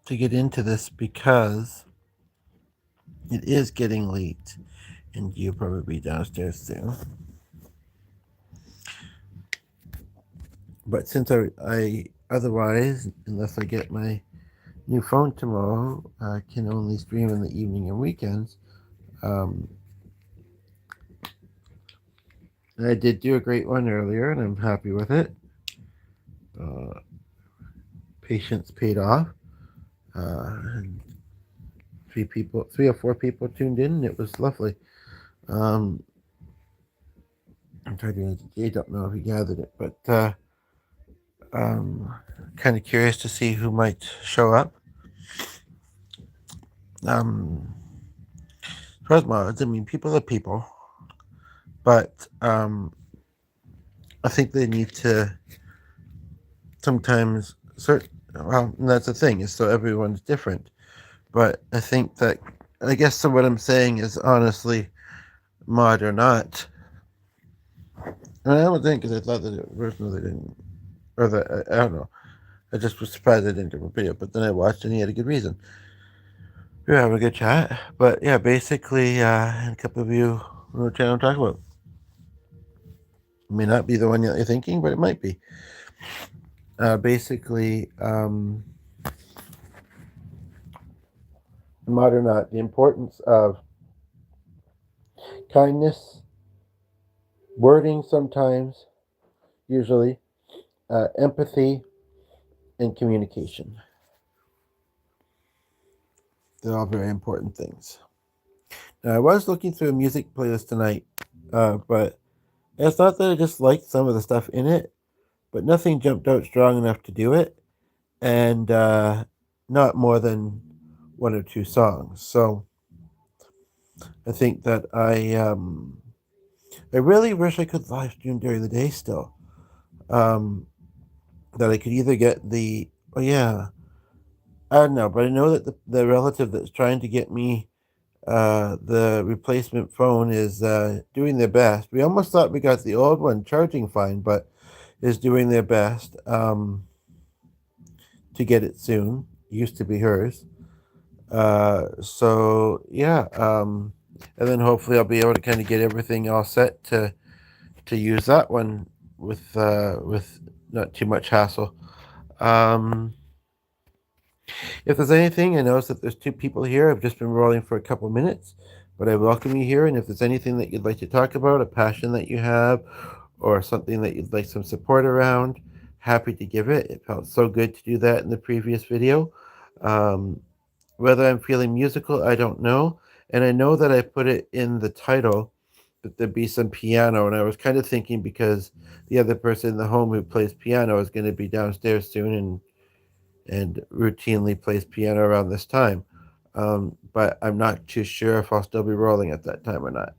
to get into this because it is getting late and you'll probably be downstairs soon. But since I otherwise, unless I get my new phone tomorrow, can only stream in the evening and weekends. Um, I did do a great one earlier, and I'm happy with it. Uh, Patience paid off. And three or four people tuned in, and it was lovely. Um, I'm trying to. I don't know if you gathered it, but um, kind of curious to see who might show up. Um, First of all, I mean, people are people, but I think they need to sometimes certain. Well, and that's the thing is so everyone's different, but I think that I guess so. What I'm saying is honestly, mod or not, and I don't think because I thought that it originally didn't, or that I don't know. I just was surprised I didn't do a video, but then I watched and he had a good reason. We were having a good chat, but yeah, basically, a couple of you know what channel I'm talking about. It may not be the one that you're thinking, but it might be. Basically, modern art, the importance of kindness, wording sometimes, usually, empathy, and communication. They're all very important things. Now, I was looking through a music playlist tonight, but it's not that I just liked some of the stuff in it, but nothing jumped out strong enough to do it, and not more than one or two songs. So I think that I really wish I could live stream during the day still. Um, that I could either get the oh yeah, I don't know, but I know that the relative that's trying to get me the replacement phone is doing their best. We almost thought we got the old one charging fine, but is doing their best to get it soon. Used to be hers. So yeah, and then hopefully I'll be able to kind of get everything all set to use that one with not too much hassle. Um, if there's anything, I notice that there's two people here. I've just been rolling for a couple minutes, but I welcome you here. And if there's anything that you'd like to talk about, a passion that you have, or something that you'd like some support around, happy to give it. It felt so good to do that in the previous video. Um, Whether I'm feeling musical, I don't know. And I know that I put it in the title that there'd be some piano. And I was kind of thinking because the other person in the home who plays piano is going to be downstairs soon and routinely plays piano around this time. But I'm not too sure if I'll still be rolling at that time or not.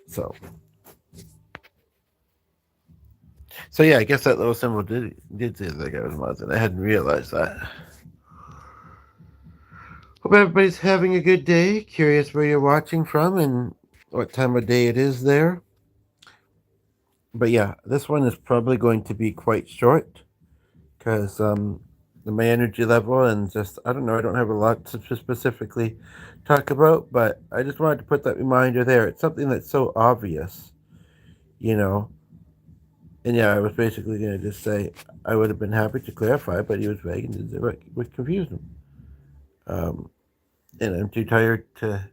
So, so yeah, I guess that little symbol did say that I was Muslim. I hadn't realized that. Hope everybody's having a good day. Curious where you're watching from and what time of day it is there. But yeah, this one is probably going to be quite short because my energy level and just I don't know. I don't have a lot to specifically talk about, but I just wanted to put that reminder there. It's something that's so obvious, you know. And yeah, I was basically going to just say I would have been happy to clarify, but he was vague and would confuse him. Um, and I'm too tired to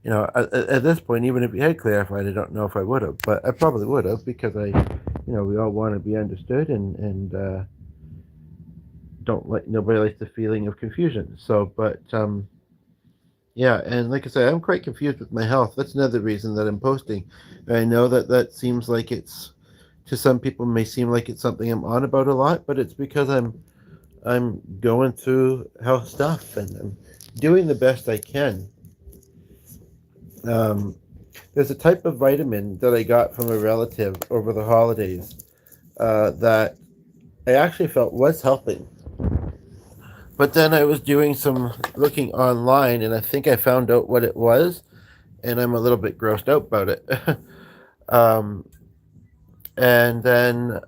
at this point, even if he had clarified, I don't know if I would have, but I probably would have because we all want to be understood and don't like nobody likes the feeling of confusion. So, but yeah, and like I said, I'm quite confused with my health. That's another reason that I'm posting. I know that that seems like it's to some people may seem like it's something I'm on about a lot, but it's because I'm going through health stuff and I'm doing the best I can. Um, there's a type of vitamin that I got from a relative over the holidays that I actually felt was helping. But then I was doing some looking online and I think I found out what it was and I'm a little bit grossed out about it. um, and then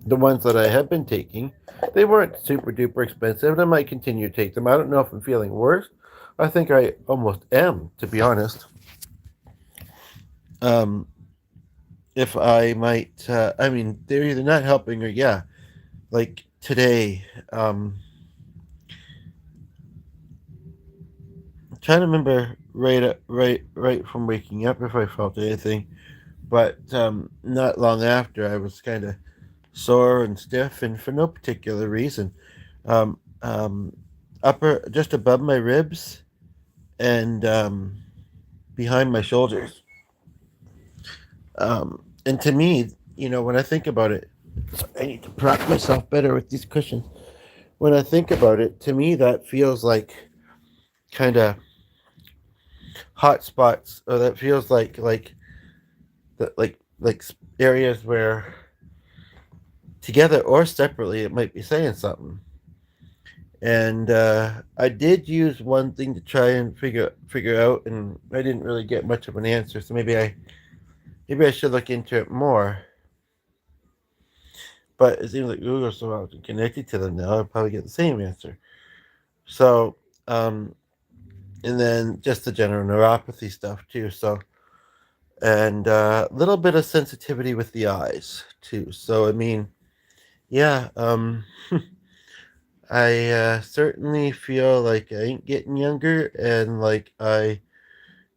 the ones that I have been taking, they weren't super duper expensive, and I might continue to take them. I don't know if I'm feeling worse. I think I almost am, to be honest. Um, if I might, I mean, they're either not helping or yeah. Like today, I'm trying to remember right from waking up if I felt anything, but not long after I was kind of sore and stiff, and for no particular reason. Um, um, upper just above my ribs and behind my shoulders. And to me, when I think about it, I need to prop myself better with these cushions. When I think about it, to me that feels like kind of hot spots, or that feels like areas where together or separately it might be saying something. And I did use one thing to try and figure out, and I didn't really get much of an answer. So maybe I should look into it more. But it seems like Google's so often connected to them now, I'll probably get the same answer. So, um, and then just the general neuropathy stuff too. So, and a little bit of sensitivity with the eyes too. So, I mean, yeah, I certainly feel like I ain't getting younger, and like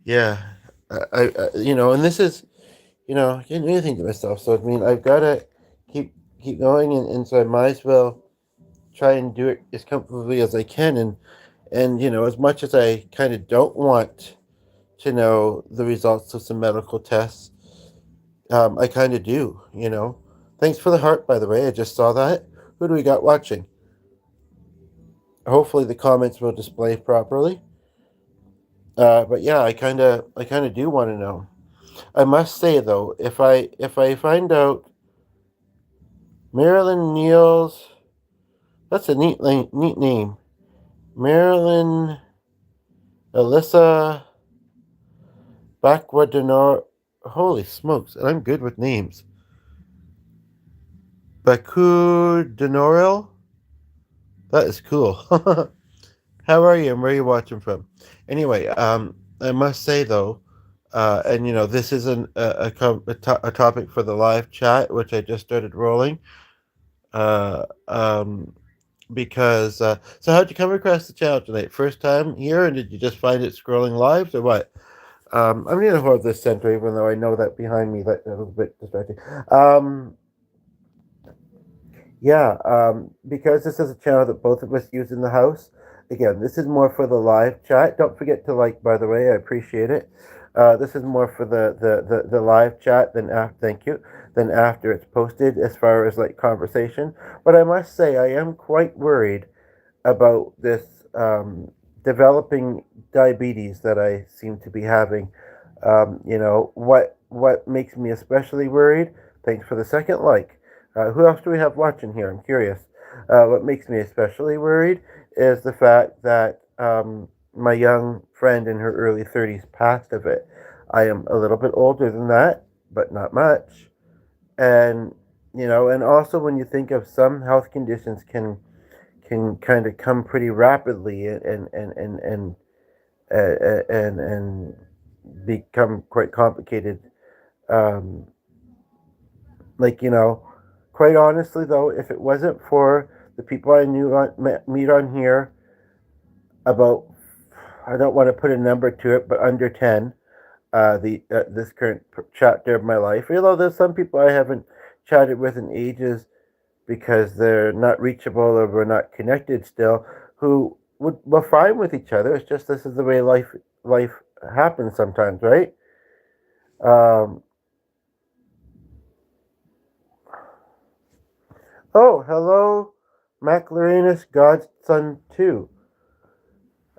yeah, and this is, I can't do anything to myself. So, I mean, I've got to keep keep going, and so I might as well try and do it as comfortably as I can. And as much as I kind of don't want to know the results of some medical tests, I kind of do. Thanks for the heart, by the way. I just saw that. Who do we got watching? Hopefully the comments will display properly. But yeah, I kind of do want to know. I must say though, if I find out Marilyn Neal's, that's a neat name. Marilyn Alyssa Bakwadenor. Holy smokes! And I'm good with names. Bakudenoril. That is cool. How are you, and where are you watching from? Anyway, I must say though, and this isn't a topic for the live chat, which I just started rolling. Uh, um, because so how'd you come across the channel tonight? First time here, and did you just find it scrolling lives or what? I'm gonna hold this center, even though I know that behind me that was a bit distracting. Yeah, because this is a channel that both of us use in the house. Again, this is more for the live chat. Don't forget to like, by the way. I appreciate it. This is more for the live chat than after. Thank you. Than after it's posted, as far as like conversation. But I must say, I am quite worried about this developing diabetes that I seem to be having. What makes me especially worried? Thanks for the second like. Who else do we have watching here? I'm curious. What makes me especially worried is the fact that my young friend in her early 30s passed of it. I am a little bit older than that, but not much. And and also when you think of some health conditions can kind of come pretty rapidly and become quite complicated. Um, like quite honestly though, if it wasn't for the people I meet on here, about, I don't want to put a number to it, but under 10, the this current chapter of my life. Although there's some people I haven't chatted with in ages because they're not reachable or we're not connected still, who we're fine with each other. It's just this is the way life happens sometimes, right? Um, oh, hello, McLarenus Godson 2.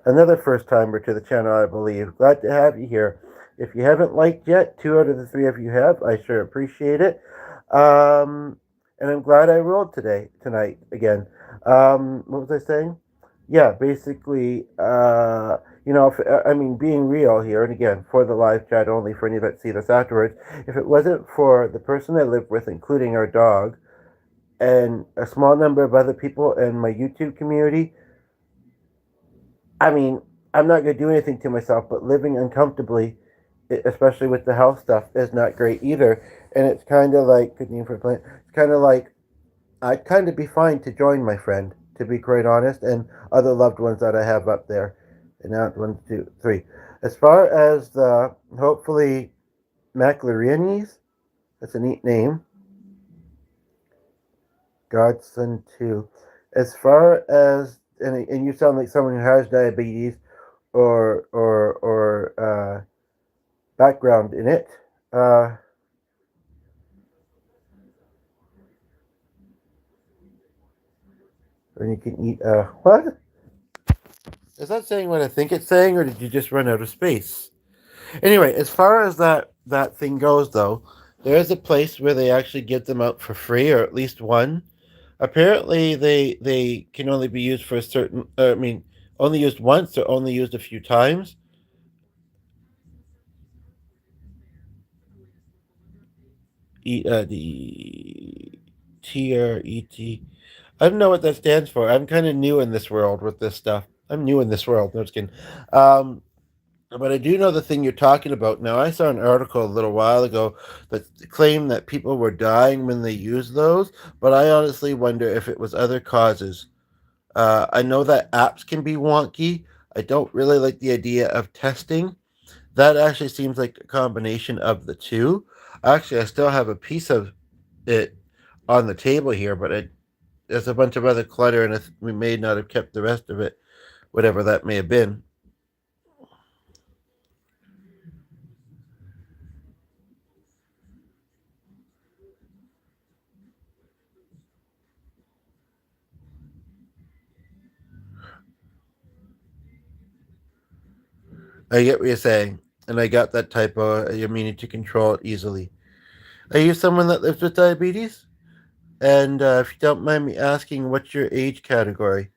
Another first timer to the channel, I believe. Glad to have you here. If you haven't liked yet, 2 out of the 3 of you have. I sure appreciate it. And I'm glad I rolled tonight again. What was I saying? Yeah, basically, I mean, being real here, and again, for the live chat only, for any that see this afterwards, if it wasn't for the person I live with, including our dog, and a small number of other people in my YouTube community. I mean, I'm not going to do anything to myself, but living uncomfortably, especially with the health stuff, is not great either. And it's kind of like, good name for a plant, it's kind of like, I'd kind of be fine to join my friend, to be quite honest, and other loved ones that I have up there. And now, one, two, three. As far as the, hopefully, McLareenies, that's a neat name. Godson too. As far as, and you sound like someone who has diabetes or background in it. Uh, and you can eat. What? Is that saying what I think it's saying, or did you just run out of space? Anyway, as far as that thing goes, though, there is a place where they actually give them out for free, or at least one. Apparently, they can only be used for a certain. I mean, only used once or only used a few times. The TRET. I don't know what that stands for. I'm kind of new in this world with this stuff. I'm new in this world. No, just kidding. Um, but I do know the thing you're talking about. Now, I saw an article a little while ago that claimed that people were dying when they used those, but I honestly wonder if it was other causes. I know that apps can be wonky. I don't really like the idea of testing. That actually seems like a combination of the two. Actually, I still have a piece of it on the table here, but there's a bunch of other clutter, and we may not have kept the rest of it, whatever that may have been. I get what you're saying, and I got that typo. You're meaning to control it easily. Are you someone that lives with diabetes? And if you don't mind me asking, what's your age category?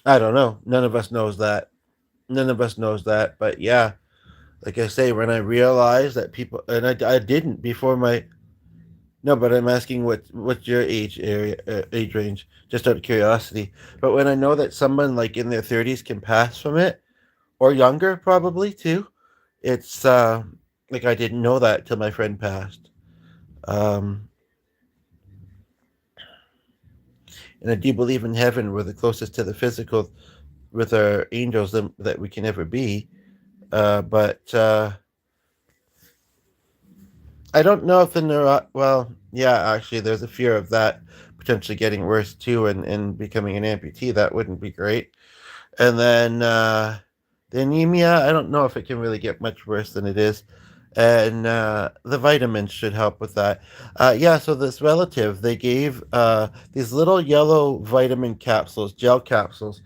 I don't know. None of us knows that. None of us knows that. But yeah, like I say, when I realized that people, and I didn't before my, no, but I'm asking what's your age range, just out of curiosity. But when I know that someone like in their 30s can pass from it, or younger probably too, it's like I didn't know that till my friend passed. Um, and I do believe in heaven. We're the closest to the physical with our angels that we can ever be. But I don't know if the well, yeah, actually, there's a fear of that potentially getting worse too, and becoming an amputee. That wouldn't be great. And then the anemia, I don't know if it can really get much worse than it is. And the vitamins should help with that. Yeah, so this relative, they gave these little yellow vitamin capsules, gel capsules,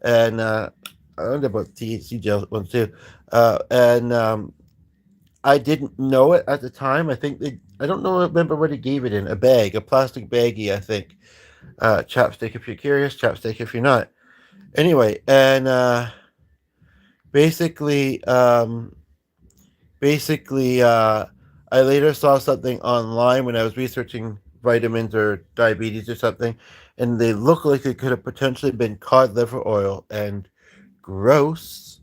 and I wonder about THC gel ones too. And I didn't know it at the time. I don't know, remember what he gave it in, a bag, a plastic baggie, I think. Chapstick if you're curious, chapstick if you're not. Anyway, and basically, basically, I later saw something online when I was researching vitamins or diabetes or something, and they look like they could have potentially been cod liver oil and gross.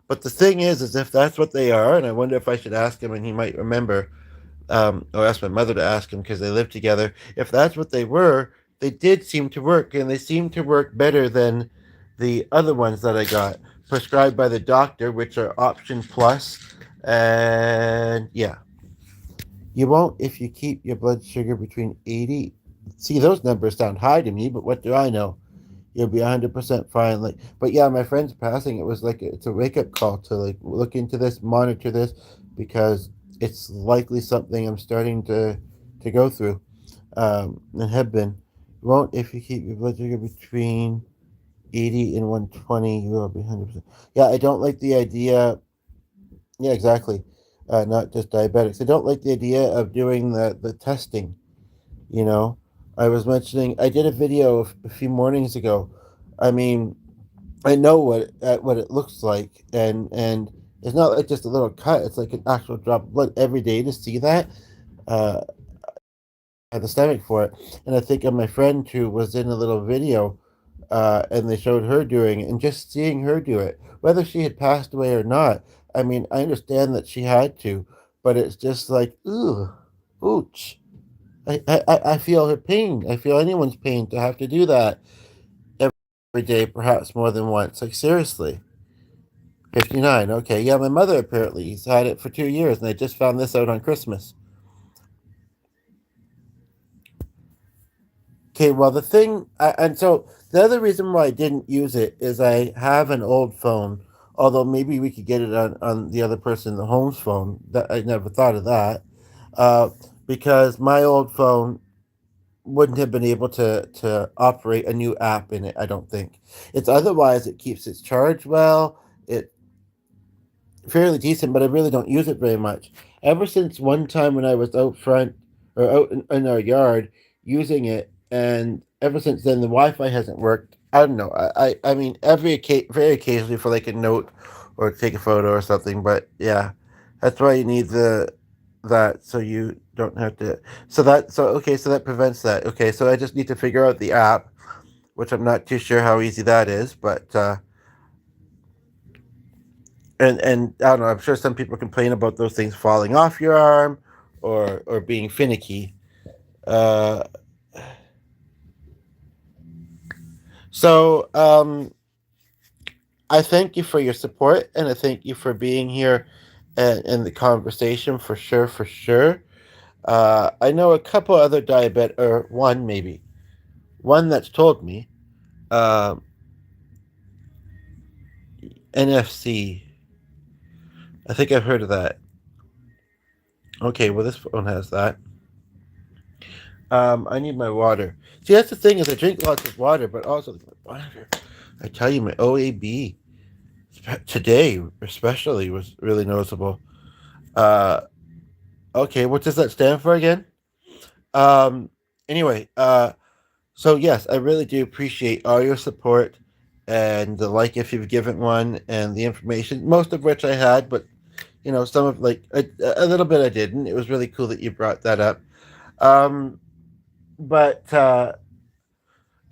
But the thing is if that's what they are, and I wonder if I should ask him, and he might remember, or ask my mother to ask him because they live together. If that's what they were, they did seem to work, and they seem to work better than the other ones that I got prescribed by the doctor, which are Option Plus, and yeah, you won't if you keep your blood sugar between 80. See, those numbers sound high to me, but what do I know? You'll be 100% fine. Like, but yeah, my friend's passing. It was like it's a wake up call to like look into this, monitor this, because it's likely something I'm starting to go through, and have been. Won't if you keep your blood sugar between 80 and 120, you will be 100%. Yeah, I don't like the idea. Yeah, exactly. Not just diabetics. I don't like the idea of doing the testing. You know, I was mentioning I did a video a few mornings ago. I mean, I know what it looks like, and It's not like just a little cut. It's like an actual drop of blood every day to see that. Uh, I had the stomach for it, and I think of my friend who was in a little video, and they showed her doing it, and just seeing her do it, whether she had passed away or not. I mean, I understand that she had to, but it's just like, ooh, ouch. I feel her pain. I feel anyone's pain to have to do that every day, perhaps more than once. Like, seriously. 59. Okay. Yeah, my mother apparently has had it for 2 years, and I just found this out on Christmas. Okay, well, and so the other reason why I didn't use it is I have an old phone, although maybe we could get it on the other person in the home's phone. That I never thought of that, uh, because my old phone wouldn't have been able to operate a new app in it. I don't think it's otherwise. It keeps its charge well. It fairly decent, but I really don't use it very much. Ever since one time when I was out front or out in our yard using it, and ever since then the Wi-Fi hasn't worked. I don't know. I mean very occasionally for like a note or take a photo or something. But yeah, that's why you need the that so you don't have to. So that prevents that. Okay, so I just need to figure out the app, which I'm not too sure how easy that is, but. And I don't know. I'm sure some people complain about those things falling off your arm, or being finicky. Uh, so I thank you for your support, and I thank you for being here and in the conversation for sure, for sure. I know a couple other diabetic, or one maybe, one that's told me uh, NFC. I think I've heard of that. Okay, well this phone has that. I need my water. See, that's the thing is I drink lots of water, but also my water. I tell you, my OAB today especially was really noticeable. Uh, okay, what does that stand for again? Um, anyway, so yes, I really do appreciate all your support and the like if you've given one and the information, most of which I had, but some of like a little bit I didn't. It was really cool that you brought that up. Um, but I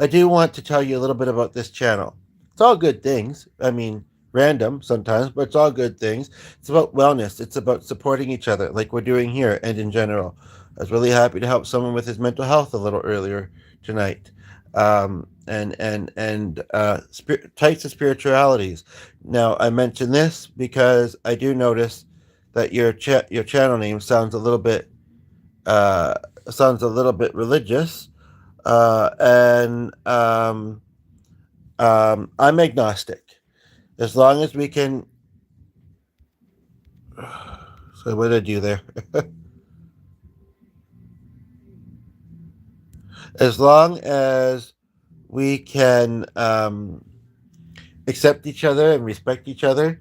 do want to tell you a little bit about this channel. It's all good things. I mean, random sometimes, but it's all good things. It's about wellness. It's about supporting each other, like we're doing here, and in general. I was really happy to help someone with his mental health a little earlier tonight, and types of spiritualities. Now, I mention this because I do notice that your channel name uh, sounds a little bit religious, and I'm agnostic. As long as we can. So, what did I do there? As long as we can accept each other and respect each other.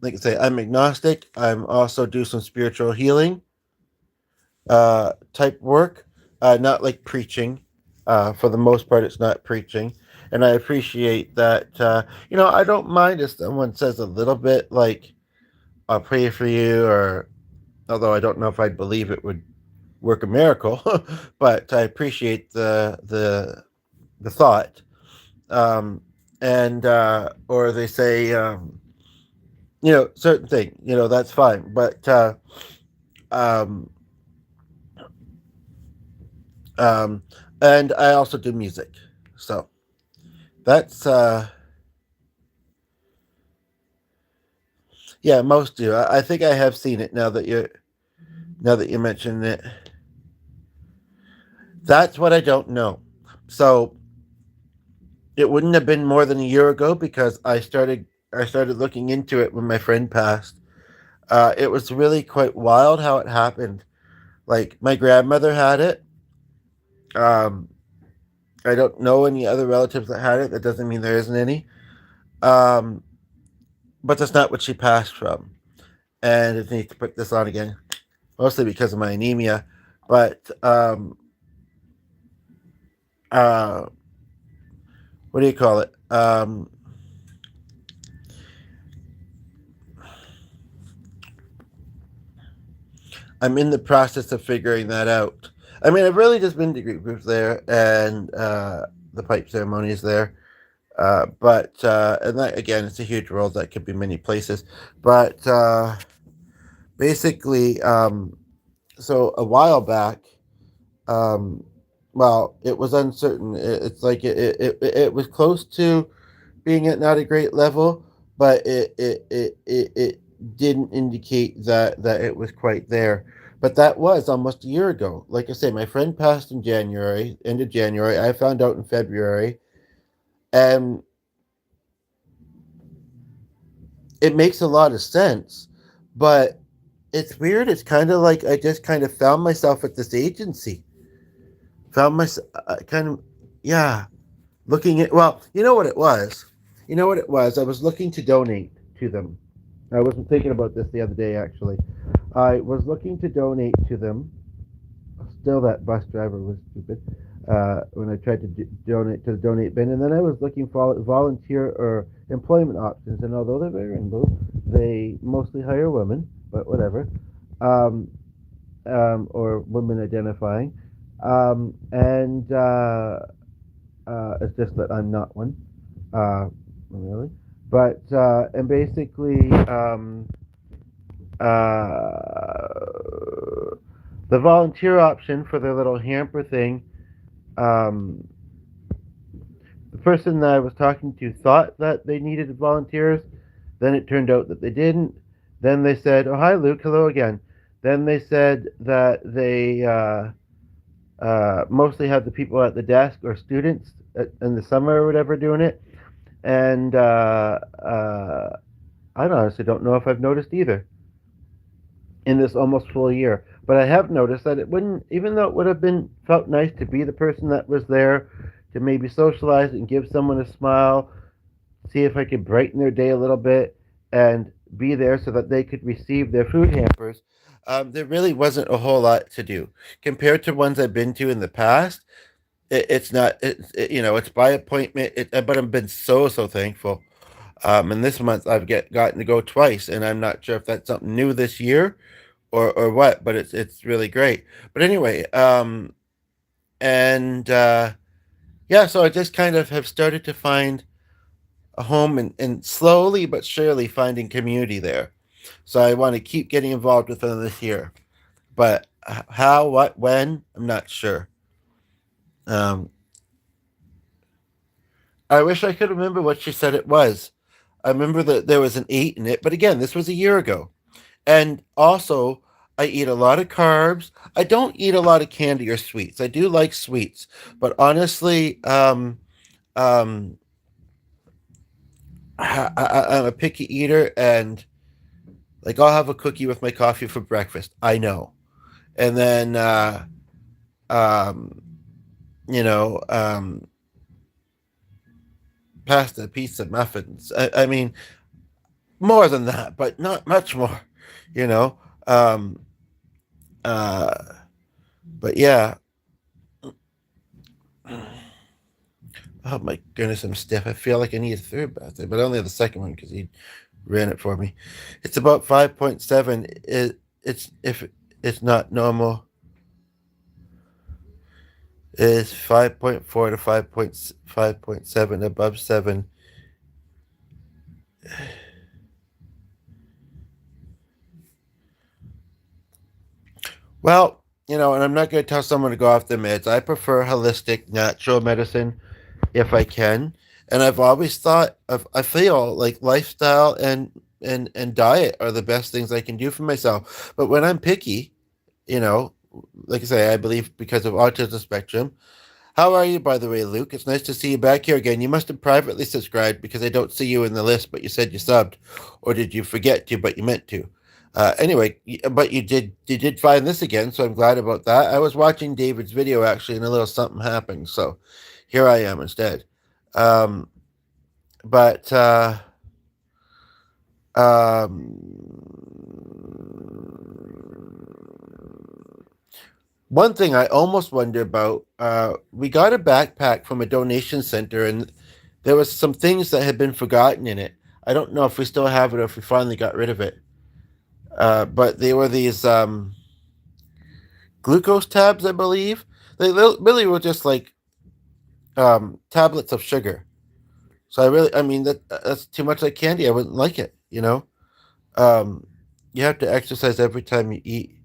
Like I say, I'm agnostic. I'm also do some spiritual healing type work, not like preaching. For the most part, it's not preaching. And I appreciate that. I don't mind if someone says a little bit like, I'll pray for you, or although I don't know if I'd believe it would work a miracle, but I appreciate the thought. And or they say, certain thing, that's fine. But um, um, and I also do music, so that's yeah, most do. I think I have seen it now that you mention it. That's what I don't know. So it wouldn't have been more than a year ago because I started looking into it when my friend passed. It was really quite wild how it happened. Like my grandmother had it. Um, I don't know any other relatives that had it. That doesn't mean there isn't any. Um, but that's not what she passed from. And I need to put this on again, mostly because of my anemia. But uh, what do you call it? I'm in the process of figuring that out. I mean, I've really just been to Greek groups there and the pipe ceremonies there. And that again, it's a huge world that could be many places. But basically, so a while back, um, well, it was uncertain. It's like it was close to being at not a great level, but it didn't indicate that it was quite there. But that was almost a year ago. Like I say, my friend passed in January, end of January. I found out in February, and it makes a lot of sense. But it's weird. It's kind of like I just kind of found myself at this agency. Found myself kind of, yeah, looking at. Well, you know what it was. You know what it was. I was looking to donate to them. I wasn't thinking about this the other day, actually. I was looking to donate to them. Still, that bus driver was stupid when I tried to donate to the donate bin. And then I was looking for volunteer or employment options. And although they're very rainbow, they mostly hire women, but whatever. Um, or women identifying. It's just that I'm not one, really. But and basically, the volunteer option for their little hamper thing, um, the person that I was talking to thought that they needed volunteers. Then it turned out that they didn't. Then they said, "Oh, hi, Luke. Hello again." Then they said that they mostly have the people at the desk or students in the summer or whatever doing it. And I honestly don't know if I've noticed either in this almost full year. But I have noticed that it wouldn't, even though it would have been felt nice to be the person that was there to maybe socialize and give someone a smile, see if I could brighten their day a little bit, and be there so that they could receive their food hampers. There really wasn't a whole lot to do compared to ones I've been to in the past. It's not, it's by appointment. But I've been so thankful. And this month I've gotten to go twice, and I'm not sure if that's something new this year or what, but it's really great. But anyway, and yeah, so I just kind of have started to find a home and slowly but surely finding community there. So I want to keep getting involved with them this year. But how, what, when, I'm not sure. Um, I wish I could remember what she said it was. I remember that there was an 8 in it, but again, this was a year ago. And also, I eat a lot of carbs. I don't eat a lot of candy or sweets. I do like sweets, but honestly, um, I'm a picky eater, and like I'll have a cookie with my coffee for breakfast. I know, and then um, you know, pasta, pizza, muffins. I mean, more than that, but not much more. You know, um, uh, but yeah. Oh my goodness, I'm stiff. I feel like I need a third bathroom, but only the second one because he ran it for me. It's about 5.7. It's if it's not normal, it's 5.4 to 5.7 above 7. Well, and I'm not going to tell someone to go off the meds. I prefer holistic, natural medicine if I can. And I've always thought I feel like lifestyle and diet are the best things I can do for myself. But when I'm picky, you know, like I say, I believe because of autism spectrum. How are you, by the way, Luke? It's nice to see you back here again. You must have privately subscribed because I don't see you in the list, but you said you subbed, or did you forget to, but you meant to? Anyway, but you did find this again, so I'm glad about that. I was watching David's video actually, and a little something happened, so here I am instead. Um, but um, One thing I almost wonder about, we got a backpack from a donation center, and there was some things that had been forgotten in it. I don't know if we still have it or if we finally got rid of it. But they were these. glucose tabs, I believe. They really were just like tablets of sugar. So I mean, that's too much like candy. I wouldn't like it. Um, you have to exercise every time you eat.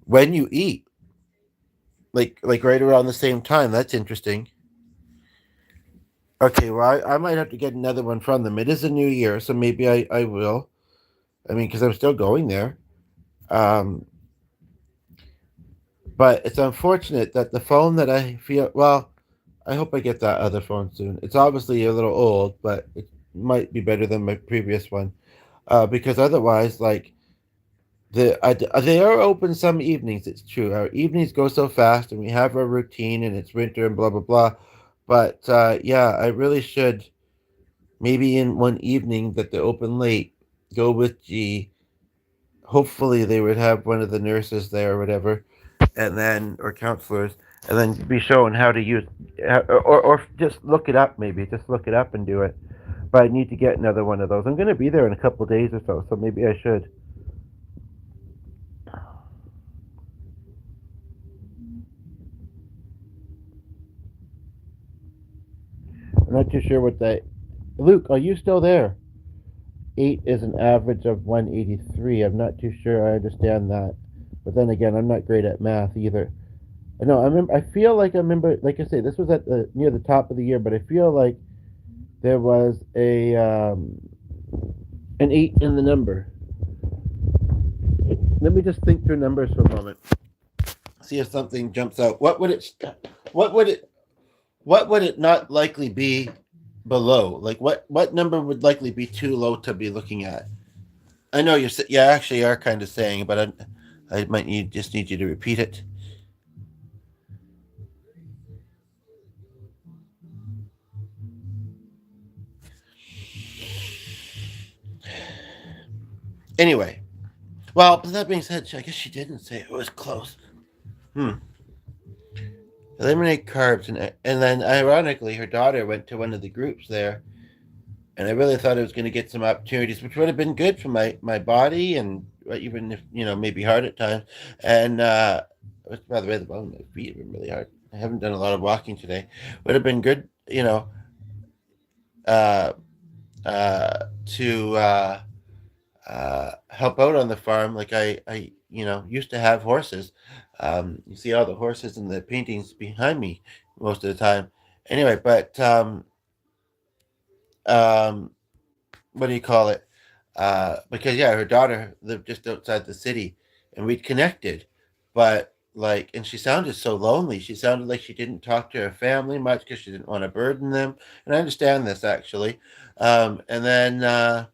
When you eat, like right around the same time. That's interesting. Okay, well, I might have to get another one from them. It is a new year, so maybe I will. I mean, because I'm still going there. Um, but it's unfortunate that the phone that I feel, well, I hope I get that other phone soon. It's obviously a little old, but it might be better than my previous one. Because otherwise, like, they are open some evenings, it's true. Our evenings go so fast and we have our routine and it's winter and blah, blah, blah. But yeah, I really should maybe in one evening that they're open late, go with G. Hopefully, they would have one of the nurses there or whatever, and then or counselors, and then be shown how to use, or just look it up. Maybe just look it up and do it. But I need to get another one of those. I'm going to be there in a couple of days or so maybe I should. I'm not too sure what that. Luke, are you still there? 8 is an average of 183. I'm not too sure I understand that. But then again, I'm not great at math either. No, I remember. I feel like I remember. Like I say, this was at the near the top of the year, but I feel like there was a an 8 in the number. Let me just think through numbers for a moment. See if something jumps out. What would it? What would it not likely be below? Like what number would likely be too low to be looking at? I know you actually are kind of saying, but I might need you to repeat it. Anyway, well, but that being said, I guess she didn't say it was close. Hmm. Eliminate carbs, and then ironically, her daughter went to one of the groups there, and I really thought I was going to get some opportunities, which would have been good for my body, and even if maybe hard at times. And by the way, the bottom of my feet have been really hard. I haven't done a lot of walking today. Would have been good, uh, to help out on the farm. Like I used to have horses. You see all the horses in the paintings behind me most of the time. Anyway, but um, what do you call it? Because yeah, her daughter lived just outside the city, and we'd connected, but like, and she sounded so lonely. She sounded like she didn't talk to her family much because she didn't want to burden them. And I understand this actually. And then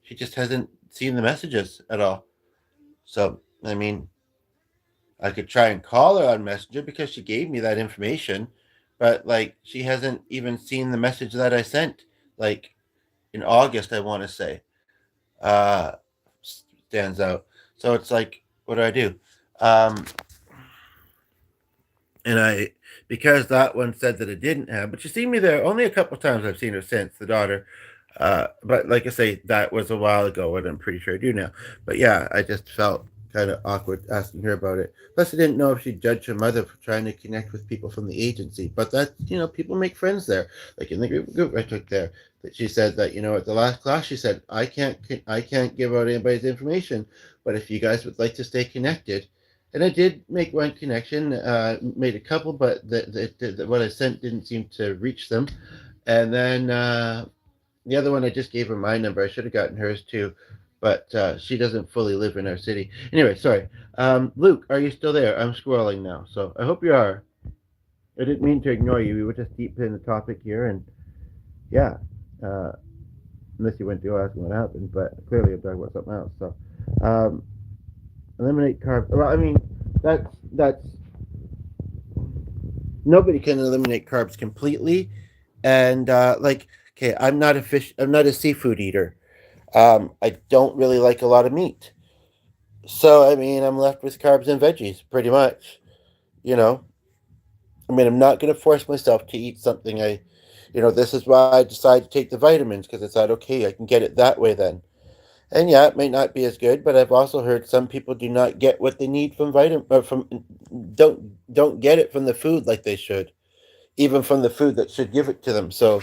she just hasn't seen the messages at all. So I mean, I could try and call her on Messenger because she gave me that information, but like she hasn't even seen the message that I sent. Like in August, I want to say. uh, Stands out. So it's like, what do I do? Um, and I, because that one said that it didn't have, but she's seen me there only a couple of times. I've seen her since, the daughter. But like I say, that was a while ago, and I'm pretty sure I do now. But yeah, I just felt kind of awkward asking her about it. Plus, I didn't know if she'd judge her mother for trying to connect with people from the agency. But that, people make friends there. Like in the group I took there, that she said that at the last class she said I can't give out anybody's information, but if you guys would like to stay connected. And I did make one connection, made a couple, but what I sent didn't seem to reach them. And then the other one, I just gave her my number. I should have gotten hers too, but she doesn't fully live in our city. Anyway, sorry. Luke, are you still there? I'm scrolling now, so I hope you are. I didn't mean to ignore you. We were just deep in the topic here, and yeah, uh, unless you went to ask what happened, but clearly I'm talking about something else. So, um, eliminate carbs. Well, I mean, that's nobody can eliminate carbs completely, and like, okay, I'm not a seafood eater. I don't really like a lot of meat. So, I mean, I'm left with carbs and veggies, pretty much. You know, I mean, I'm not going to force myself to eat something this is why I decided to take the vitamins because I thought, okay, I can get it that way then. And yeah, it may not be as good, but I've also heard some people do not get what they need from vitamin or from don't get it from the food like they should, even from the food that should give it to them. So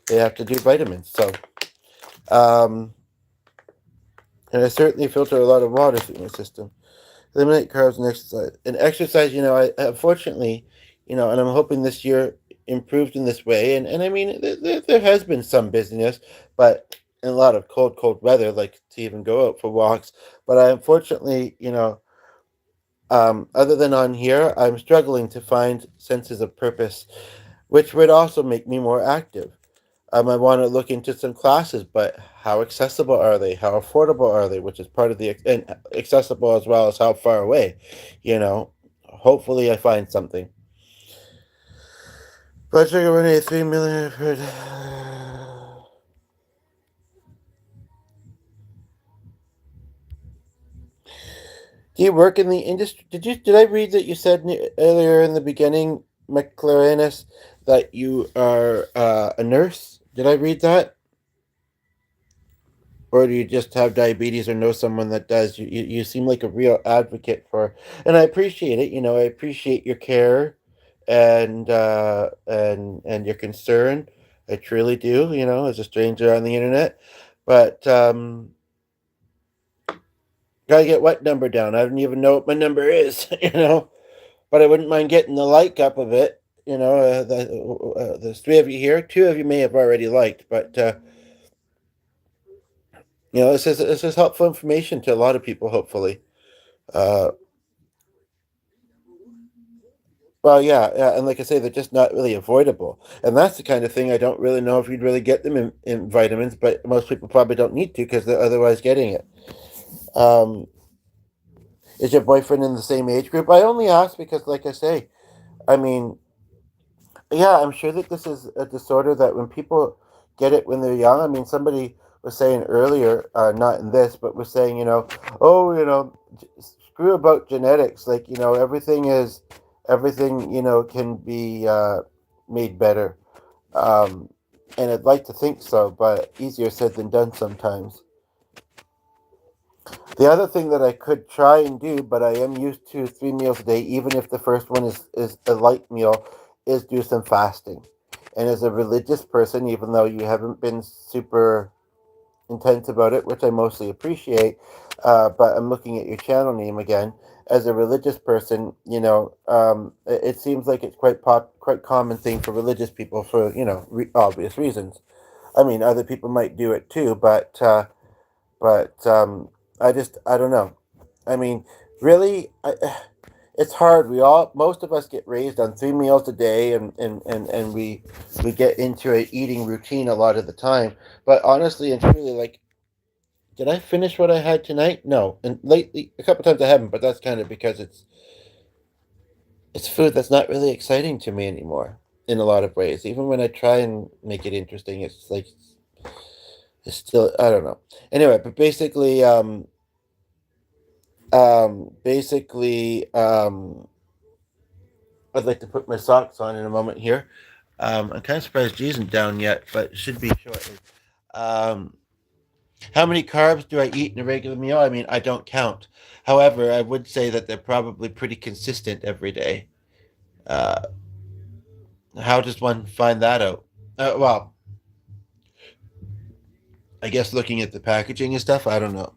they have to do vitamins. So um, and I certainly filter a lot of water through my system. Eliminate carbs and exercise. And exercise, I unfortunately, and I'm hoping this year improved in this way. And I mean, there has been some busyness, but in a lot of cold weather, like to even go out for walks. But I unfortunately, other than on here, I'm struggling to find senses of purpose, which would also make me more active. I want to look into some classes, but how accessible are they? How affordable are they? Which is part of the and accessible as well as how far away. You know, hopefully I find something. Blood sugar 183 million per day. Do you work in the industry? Did I read that you said earlier in the beginning, McLarenis, that you are a nurse? Did I read that? Or do you just have diabetes or know someone that does? You seem like a real advocate for, and I appreciate it. I appreciate your care and your concern. I truly do. As a stranger on the internet, but gotta get what number down. I don't even know what my number is. But I wouldn't mind getting the like up of it. There's three of you here. Two of you may have already liked, but this is helpful information to a lot of people. Hopefully. Uh, well, yeah, yeah, and like I say, they're just not really avoidable, and that's the kind of thing I don't really know if you'd really get them in vitamins, but most people probably don't need to because they're otherwise getting it. Um, is your boyfriend in the same age group? I only ask because, like I say, I mean, yeah, I'm sure that this is a disorder that when people get it when they're young, I mean, somebody was saying earlier, not in this, but was saying, oh, screw about genetics. Like, everything, can be made better. Um, and I'd like to think so, but easier said than done sometimes. The other thing that I could try and do, but I am used to 3 meals a day, even if the first one is a light meal, is do some fasting. And as a religious person, even though you haven't been super intense about it, which I mostly appreciate, but I'm looking at your channel name again. As a religious person, it seems like it's quite common thing for religious people for obvious reasons. I mean, other people might do it too, but I don't know. I mean, really, it's hard. Most of us get raised on 3 meals a day, and we get into an eating routine a lot of the time. But honestly and truly, like, did I finish what I had tonight? No, and lately a couple times I haven't, but that's kind of because it's food that's not really exciting to me anymore in a lot of ways. Even when I try and make it interesting, it's like it's still I don't know. Anyway, but basically, I'd like to put my socks on in a moment here. I'm kind of surprised G isn't down yet, but it should be shortly. Um, how many carbs do I eat in a regular meal? I mean, I don't count. However, I would say that they're probably pretty consistent every day. Uh, how does one find that out? Well, I guess looking at the packaging and stuff, I don't know.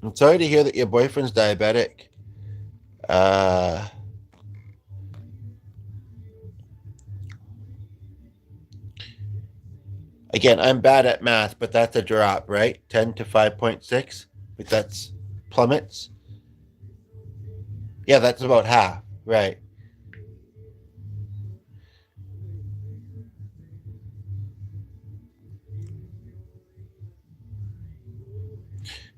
I'm sorry to hear that your boyfriend's diabetic. Uh, Again, I'm bad at math, but that's a drop, right? 10 to 5.6. But that's plummets. Yeah, that's about half, right?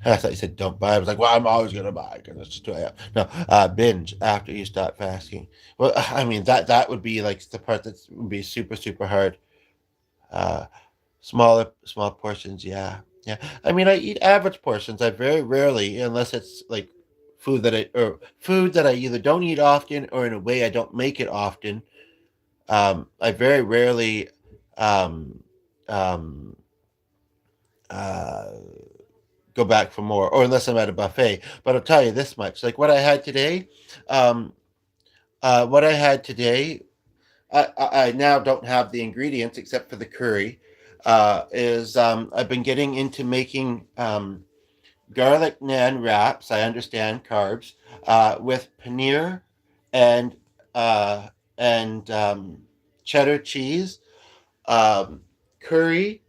I thought you said don't buy. I was like, well, I'm always gonna buy because that's just who I am. No, binge after you stop fasting. Well, I mean that would be like the part that would be super hard. Uh, small portions, yeah, yeah. I mean, I eat average portions. I very rarely, unless it's like food that I either don't eat often or in a way I don't make it often. I very rarely um, um, uh, go back for more, or unless I'm at a buffet. But I'll tell you this much: like what I had today, um, what I had today, I now don't have the ingredients except for the curry. Is I've been getting into making garlic naan wraps. I understand carbs with paneer and uh, and cheddar cheese, um, curry,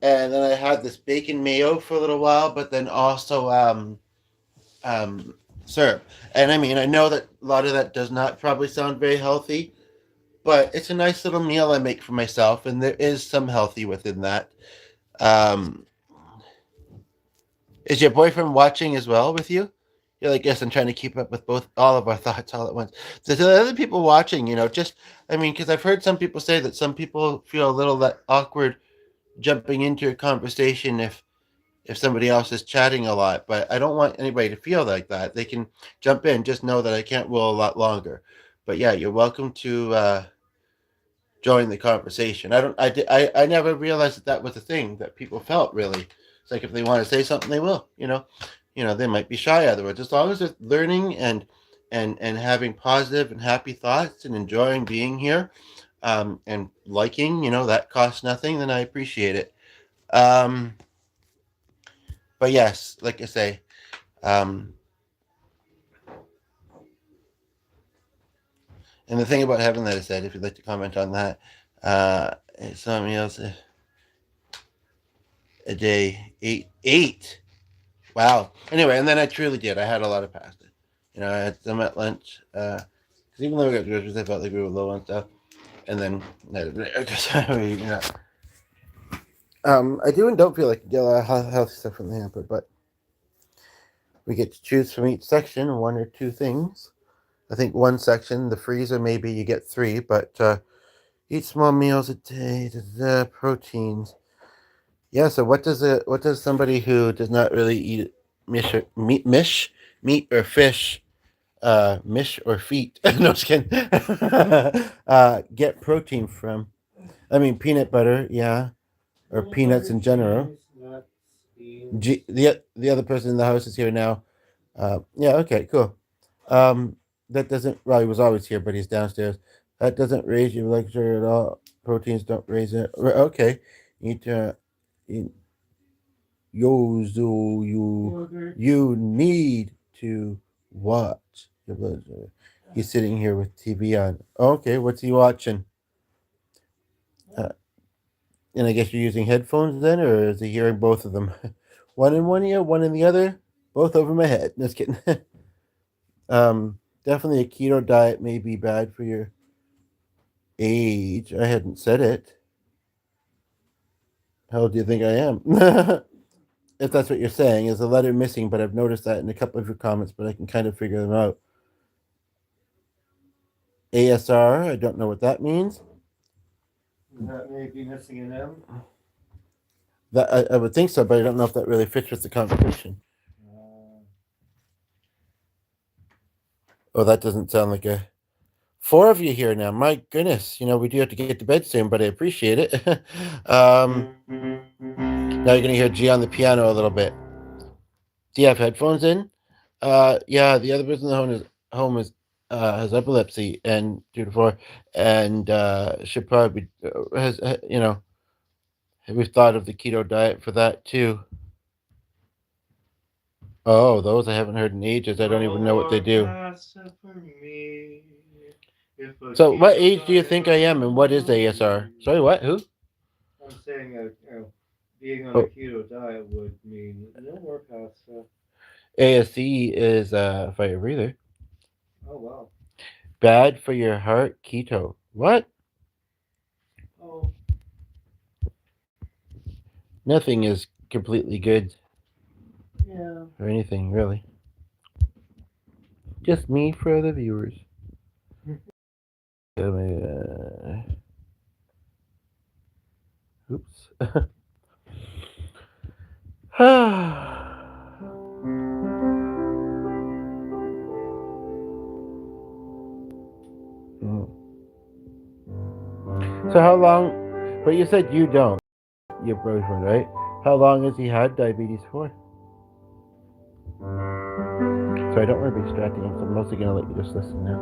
and then I had this bacon mayo for a little while, but then also um, syrup. And I mean, I know that a lot of that does not probably sound very healthy, but it's a nice little meal I make for myself, and there is some healthy within that. Um, is your boyfriend watching as well with you? You're like, yes, I'm trying to keep up with both all of our thoughts all at once. So to the other people watching, just I mean, because I've heard some people say that some people feel a little that awkward jumping into a conversation if somebody else is chatting a lot, but I don't want anybody to feel like that. They can jump in. Just know that I can't roll a lot longer. But yeah, you're welcome to join the conversation. I don't. I never realized that that was a thing that people felt. Really, it's like if they want to say something, they will. They might be shy otherwise. As long as they're learning and having positive and happy thoughts and enjoying being here, and liking, that costs nothing. Then I appreciate it. Um, but yes, like I say, um, and the thing about having that is that if you'd like to comment on that, it's something else a day, eight. Wow. Anyway, and then I truly did. I had a lot of pasta. I had some at lunch. Because even though we got groceries, I felt like we were low on stuff. And then, I do and don't feel like you get a lot of healthy stuff from the hamper, but we get to choose from each section one or two things. I think one section, the freezer, maybe you get three, but eat small meals a day, proteins. Yeah. So what does somebody who does not really eat meat or fish, mish or feet? No, just kidding. Get protein from? I mean, peanut butter, yeah, or peanuts in general. The other person in the house is here now. Yeah. Okay. Cool. Um, that doesn't. Well, he was always here, but he's downstairs. That doesn't raise your blood sugar at all. Proteins don't raise it. Okay. You need to. You, you need to watch your blood sugar. He's sitting here with TV on. Okay. What's he watching? Uh, and I guess you're using headphones then, or is he hearing both of them? One in one ear, one in the other, both over my head. Just kidding. Definitely a keto diet may be bad for your age. I hadn't said it. How old do you think I am? If that's what you're saying, is a letter missing, but I've noticed that in a couple of your comments, but I can kind of figure them out. ASR, I don't know what that means. That may be missing an M. That I would think so, but I don't know if that really fits with the conversation. Oh, that doesn't sound like a four of you here now. My goodness, we do have to get to bed soon, but I appreciate it. Now you're gonna hear G on the piano a little bit. Do you have headphones in? Yeah. The other person in the home is has epilepsy and due to four, and should probably be, has we've thought of the keto diet for that too. Oh, those I haven't heard in ages. I don't even know what they do. So, what age do you think I am, and what is ASR? Sorry, what? Who? I'm saying being on a Oh, keto diet would mean no more pasta. ASC is fire breather. Oh wow. Bad for your heart. Keto. What? Oh. Nothing is completely good Yeah. or anything really. Just me for the viewers. Oops. So how long? But you said you don't. Your boyfriend, right? How long has he had diabetes for? So I don't want to be distracting, so I'm mostly going to let you just listen now.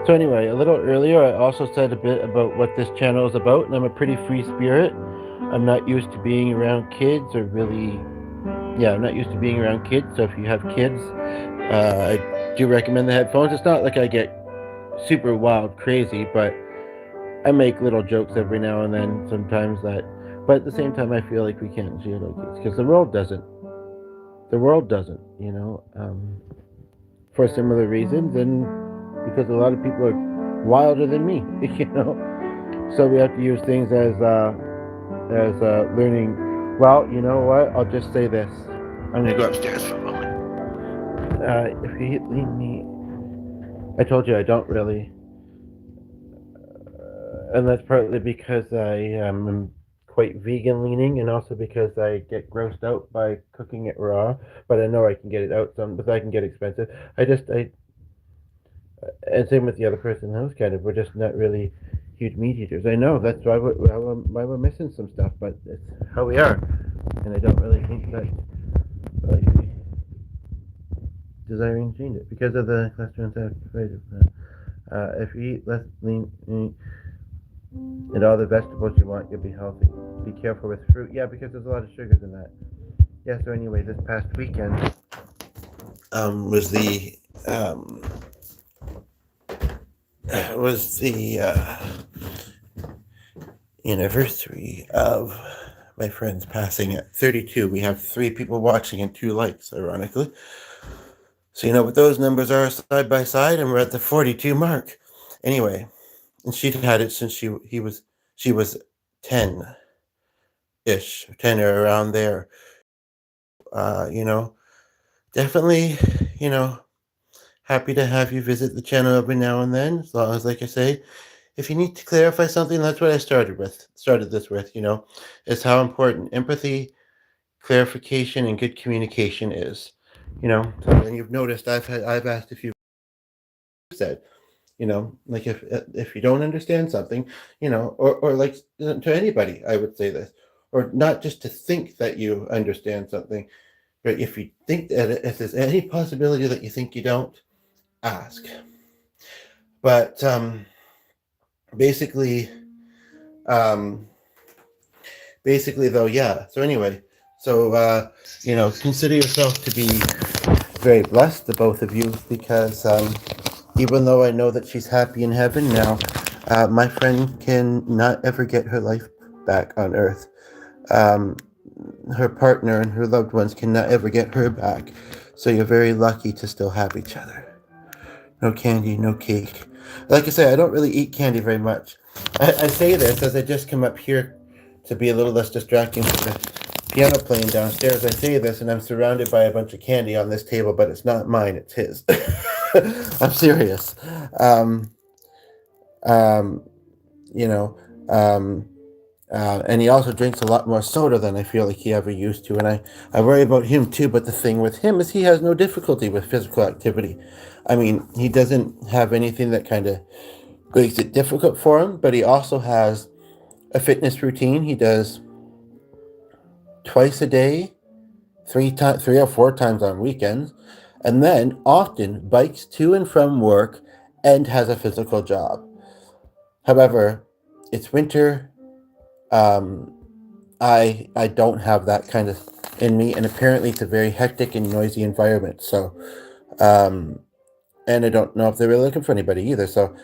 So anyway, a little earlier, I also said a bit about what this channel is about, and I'm a pretty free spirit. I'm not used to being around kids, or really, yeah, I'm not used to being around kids. So if you have kids, I do recommend the headphones. It's not like I get super wild crazy, but I make little jokes every now and then. Sometimes that, but at the same time, I feel like we can't share like kids because the world doesn't. The world doesn't, for similar reasons, and because a lot of people are wilder than me, you know. So we have to use things as learning. Well, you know what? I'll just say this. I'm gonna go upstairs for a moment. If you leave me, I told you I don't really, and that's partly because I am quite vegan leaning, and also because I get grossed out by cooking it raw. But I know I can get it out some, but I can get expensive. I and same with the other person in the house. Kind of, we're just not really huge meat eaters. I know that's why we're missing some stuff, but it's how we are, and I don't really think that like, desiring change it because of the cholesterol and if you eat less lean and all the vegetables you want, you'll be healthy. Be careful with fruit. Yeah, because there's a lot of sugars in that. Yeah. So anyway, this past weekend was um, the anniversary of my friend's passing at 32. We have 3 people watching and 2 likes, ironically. So you know what those numbers are side by side, and we're at the 42 mark. Anyway, and she'd had it since she was 10-ish, 10 or around there. You know, definitely, you know, happy to have you visit the channel every now and then. As long as, like I say, if you need to clarify something, that's what I started this with. Is how important empathy, clarification, and good communication is. So, and you've noticed I've asked if you said, like if you don't understand something, or like to anybody, I would say this, or not just to think that you understand something, but if you think that if there's any possibility that you think you don't, ask. But basically, um, basically though, yeah. So anyway, so consider yourself to be very blessed, the both of you, because even though I know that she's happy in heaven now, my friend can not ever get her life back on earth. Um, Her partner and her loved ones cannot ever get her back. So you're very lucky to still have each other. No candy, no cake. Like I say, I don't really eat candy very much. I say this as I just come up here to be a little less distracting with the piano playing downstairs. I say this, and I'm surrounded by a bunch of candy on this table, but it's not mine, it's his. I'm serious. Um, um, you know, um, and he also drinks a lot more soda than I feel like he ever used to. And I worry about him too. But the thing with him is he has no difficulty with physical activity. I mean, he doesn't have anything that kind of makes it difficult for him, but he also has a fitness routine. He does twice a day, 3 or 4 times on weekends, and then often bikes to and from work and has a physical job. However, it's winter. Um, I don't have that kind of in me, and apparently it's a very hectic and noisy environment. So, um, and I don't know if they're really looking for anybody either. So,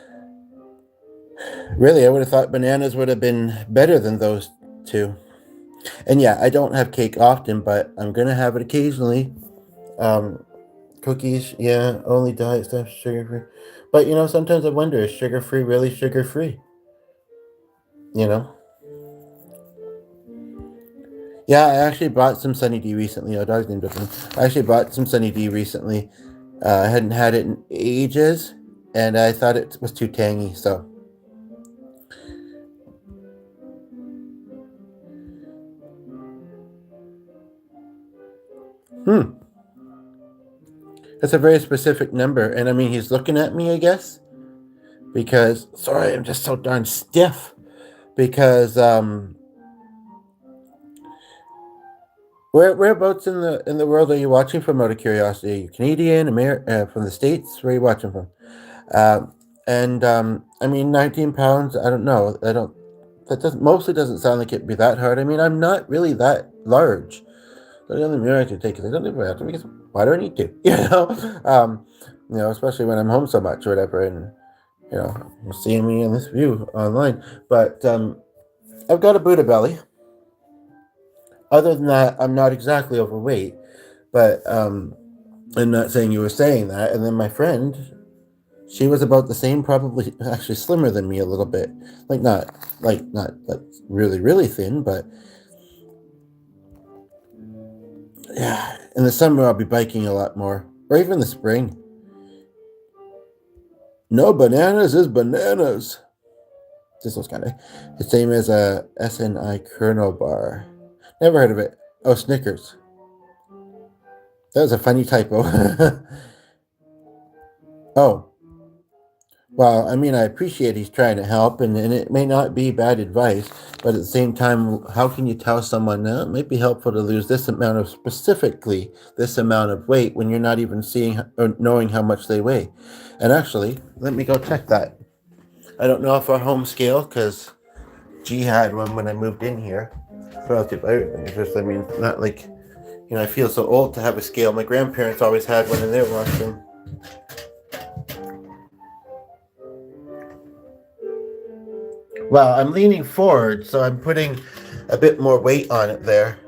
really, I would have thought bananas would have been better than those two. And yeah, I don't have cake often, but I'm gonna have it occasionally. Um, Cookies, yeah, only diet stuff, sugar free. But sometimes I wonder, is sugar free really sugar free? You know? Yeah, I actually bought some Sunny D recently. Oh, dog's named different. I actually bought some Sunny D recently. I hadn't had it in ages, and I thought it was too tangy. So, hmm, that's a very specific number. And I mean, he's looking at me, I guess, because sorry, I'm just so darn stiff. because whereabouts in the world are you watching from? Out of curiosity, are you Canadian, from the States? Where are you watching from? And I mean, 19 pounds. I don't know. I don't. That doesn't mostly doesn't sound like it'd be that hard. I mean, I'm not really that large. So the only mirror I can take is I don't even have to because why do I need to? Um, especially when I'm home so much or whatever, and you're seeing me in this view online. But I've got a Buddha belly. Other than that, I'm not exactly overweight. But I'm not saying you were saying that. And then my friend, she was about the same, probably actually slimmer than me a little bit. Not like really really thin, but yeah. In the summer, I'll be biking a lot more, or even the spring. No bananas is bananas. This was kind of the same as a SNI kernel bar. Never heard of it. Oh, Snickers. That was a funny typo. Oh, well, I mean, I appreciate he's trying to help, and it may not be bad advice, but at the same time, how can you tell someone it might be helpful to lose this amount of specifically this amount of weight when you're not even seeing or knowing how much they weigh? And actually, let me go check that. I don't know if our home scale, because G had one when I moved in here. Relative everything. It's just, I mean, not like, I feel so old to have a scale. My grandparents always had one in their washroom. Well, I'm leaning forward, so I'm putting a bit more weight on it there.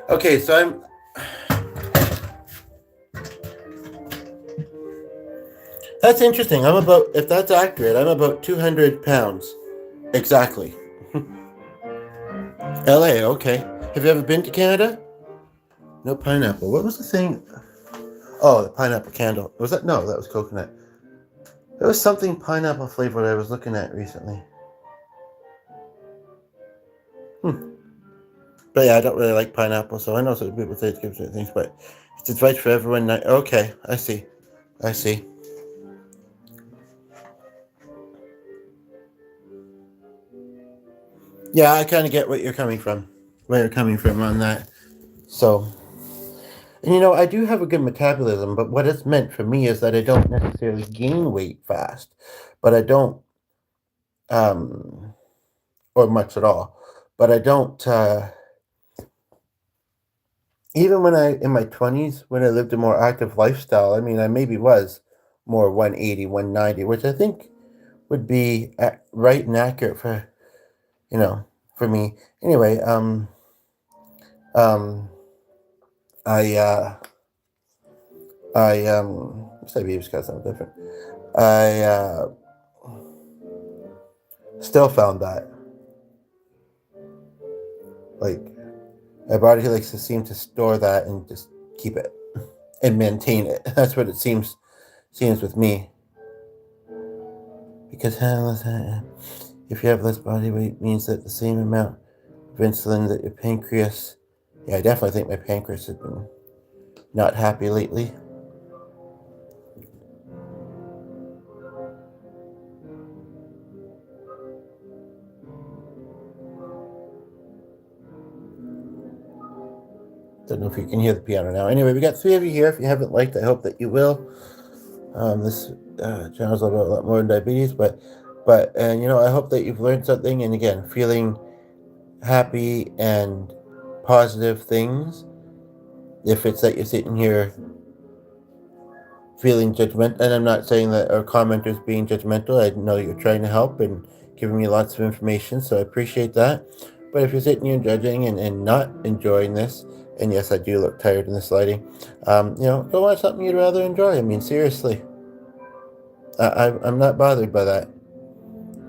Okay, so that's interesting. I'm about, if that's accurate, I'm about 200 pounds. Exactly. LA, okay. Have you ever been to Canada? No pineapple. What was the thing? Oh, the pineapple candle. Was that? No, that was coconut. There was something pineapple flavored I was looking at recently. Hmm. But yeah, I don't really like pineapple, so I know some people say it gives certain things, but it's advice for everyone. Okay, I see. I see. Yeah, I kind of get what you're coming from. Where you're coming from on that. So, and I do have a good metabolism, but what it's meant for me is that I don't necessarily gain weight fast, but I don't, um, or much at all. But I don't, even when in my 20s, when I lived a more active lifestyle, I mean, I maybe was more 180, 190, which I think would be right and accurate you know, for me. Anyway, um, I, maybe it's got something different. I, still found that, like, my body likes to seem to store that and just keep it and maintain it. That's what it seems with me. Because if you have less body weight, means that the same amount of insulin that your pancreas. Yeah, I definitely think my pancreas has been not happy lately. Don't know if you can hear the piano now. Anyway, we got three of you here. If you haven't liked, I hope that you will. This channel's about a lot more than diabetes, but and I hope that you've learned something. And again, feeling happy and positive things. If it's that you're sitting here feeling judgmental, and I'm not saying that our commenters being judgmental. I know you're trying to help and giving me lots of information, so I appreciate that. But if you're sitting here judging and not enjoying this, and yes, I do look tired in this lighting, go watch something you'd rather enjoy. I mean, seriously, I'm not bothered by that.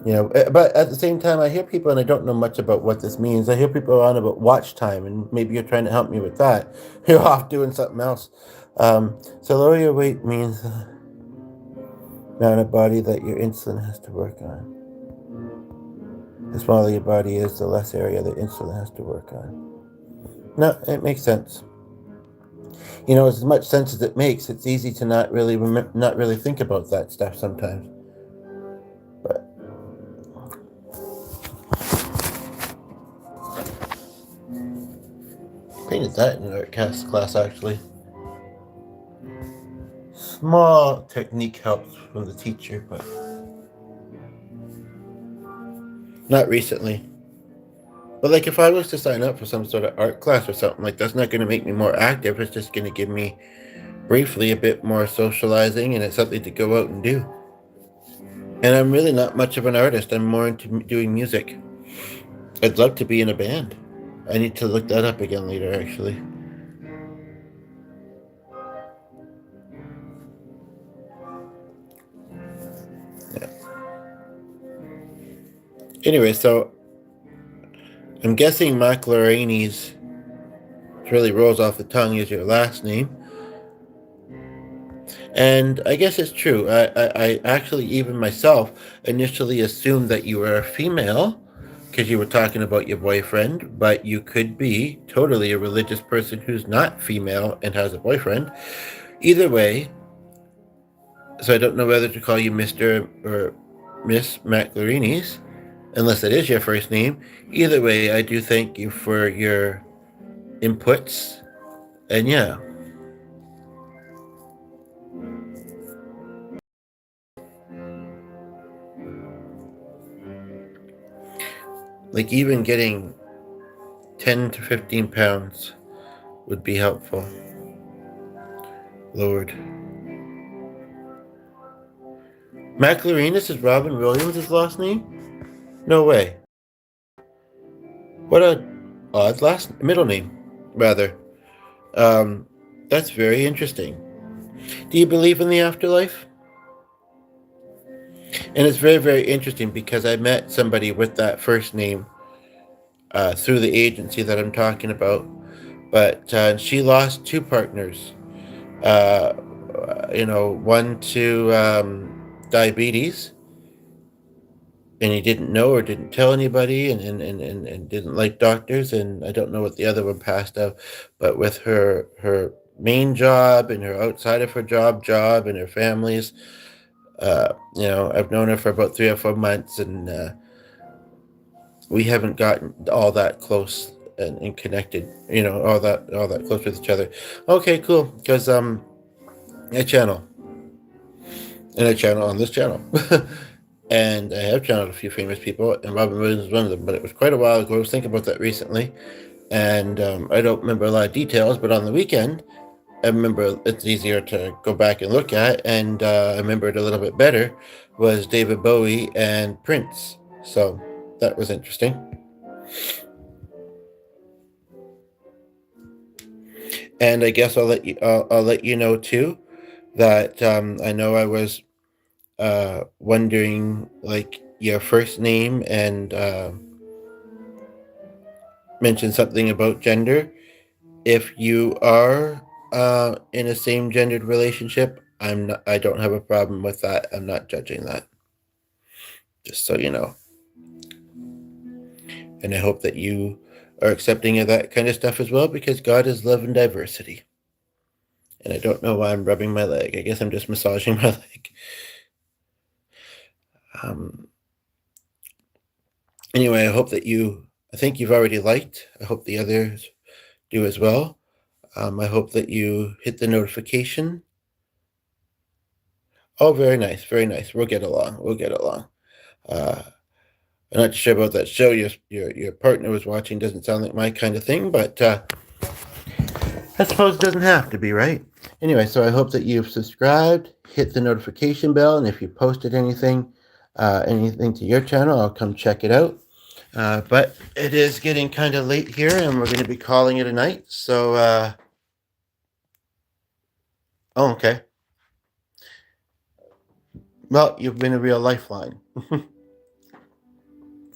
But at the same time, I hear people, and I don't know much about what this means. I hear people on about watch time, and maybe you're trying to help me with that. You're off doing something else. So lower your weight means the amount of body that your insulin has to work on. The smaller your body is, the less area that insulin has to work on. No, it makes sense. As much sense as it makes, it's easy to not really think about that stuff sometimes. But I painted that in an art class actually. Small technique helps from the teacher, but not recently. But like if I was to sign up for some sort of art class or something, like that's not going to make me more active. It's just going to give me briefly a bit more socializing, and it's something to go out and do. And I'm really not much of an artist. I'm more into doing music. I'd love to be in a band. I need to look that up again later, actually. Yeah. Anyway, so I'm guessing McLauriney's really rolls off the tongue is your last name. And I guess it's true. I actually, even myself, initially assumed that you were a female because you were talking about your boyfriend, but you could be totally a religious person who's not female and has a boyfriend. Either way, so I don't know whether to call you Mr. or Miss McLauriney's, unless it is your first name. Either way, I do thank you for your inputs. And yeah, like even getting 10 to 15 pounds would be helpful. Lord. McLaurinus is Robin Williams' last name? No way. What a odd middle name, rather. Um, that's very interesting. Do you believe in the afterlife? And it's very, very interesting because I met somebody with that first name through the agency that I'm talking about, but she lost two partners. Uh, one to diabetes, and he didn't know or didn't tell anybody, and didn't like doctors, and I don't know what the other one passed of, but with her main job and her outside of her job and her families, I've known her for about 3 or 4 months, and we haven't gotten all that close and connected, all that close with each other. Okay, cool, because I channel and I channel on this channel. And I have channeled a few famous people, and Robin Williams is one of them. But it was quite a while ago. I was thinking about that recently, and I don't remember a lot of details. But on the weekend, I remember it's easier to go back and look at, and I remember it a little bit better. Was David Bowie and Prince? So that was interesting. And I guess I'll let you know too that I know I was wondering like your first name and mention something about gender. If you are in a same gendered relationship, I don't have a problem with that. I'm not judging that. Just so you know. And I hope that you are accepting of that kind of stuff as well, because God is love and diversity. And I don't know why I'm rubbing my leg. I guess I'm just massaging my leg. Um, anyway, I think you've already liked. I hope the others do as well. I hope that you hit the notification. Oh, very nice, very nice. We'll get along. We'll get along. Uh, I'm not sure about that show your partner was watching. Doesn't sound like my kind of thing, but I suppose it doesn't have to be, right? Anyway, so I hope that you've subscribed, hit the notification bell, and if you posted anything to your channel, I'll come check it out. But it is getting kind of late here, and we're going to be calling it a night. So, oh, okay. Well, you've been a real lifeline.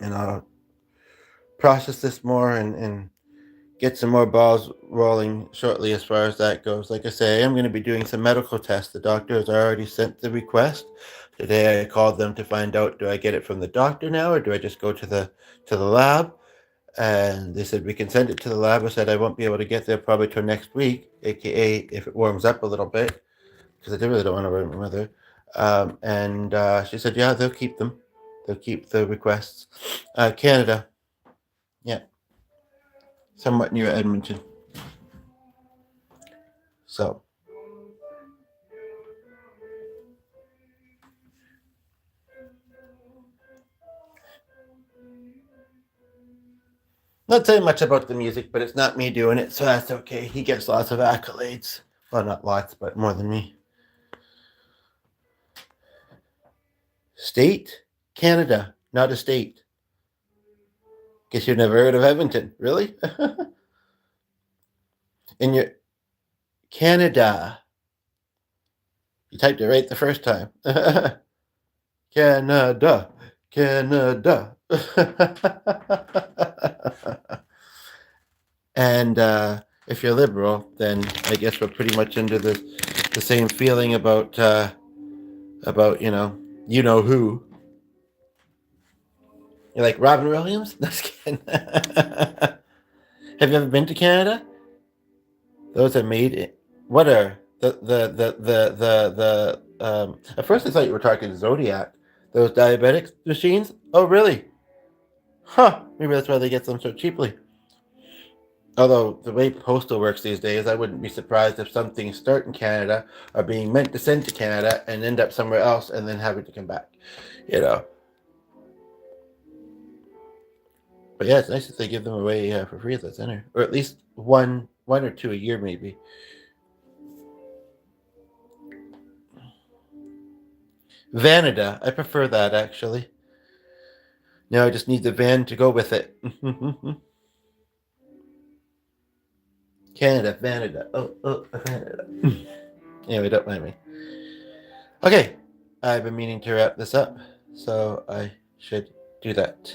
And I'll process this more and get some more balls rolling shortly as far as that goes. Like I say, I am going to be doing some medical tests. The doctor has already sent the request. Today I called them to find out, do I get it from the doctor now, or do I just go to the lab? and they said we can send it to the lab. I said I won't be able to get there probably till next week, aka if it warms up a little bit, because I really don't want to burn my mother. And she said, yeah, they'll keep them. They'll keep the requests. Canada, yeah, somewhat near Edmonton. So, not saying much about the music, but it's not me doing it, so that's okay. He gets lots of accolades. Well, not lots, but more than me. State? Canada, not a state. Guess you've never heard of Edmonton, really? In your Canada, you typed it right the first time. Canada, Canada. And if you're liberal, then I guess we're pretty much into the same feeling about you know who. You're like Robin Williams. No, just kidding. Have you ever been to Canada? Those are made. What are the At first, I thought you were talking Zodiac. Those diabetic machines. Oh, really? Huh. Maybe that's why they get them so cheaply. Although the way postal works these days, I wouldn't be surprised if some things start in Canada are being meant to send to Canada and end up somewhere else and then having to come back. You know. But yeah, it's nice that they give them away for free at the center, or at least one or two a year, maybe. Vanada, I prefer that actually. Now I just need the van to go with it. Canada, Vanada. Oh, Vanada. Anyway, don't mind me. Okay, I've been meaning to wrap this up, so I should do that.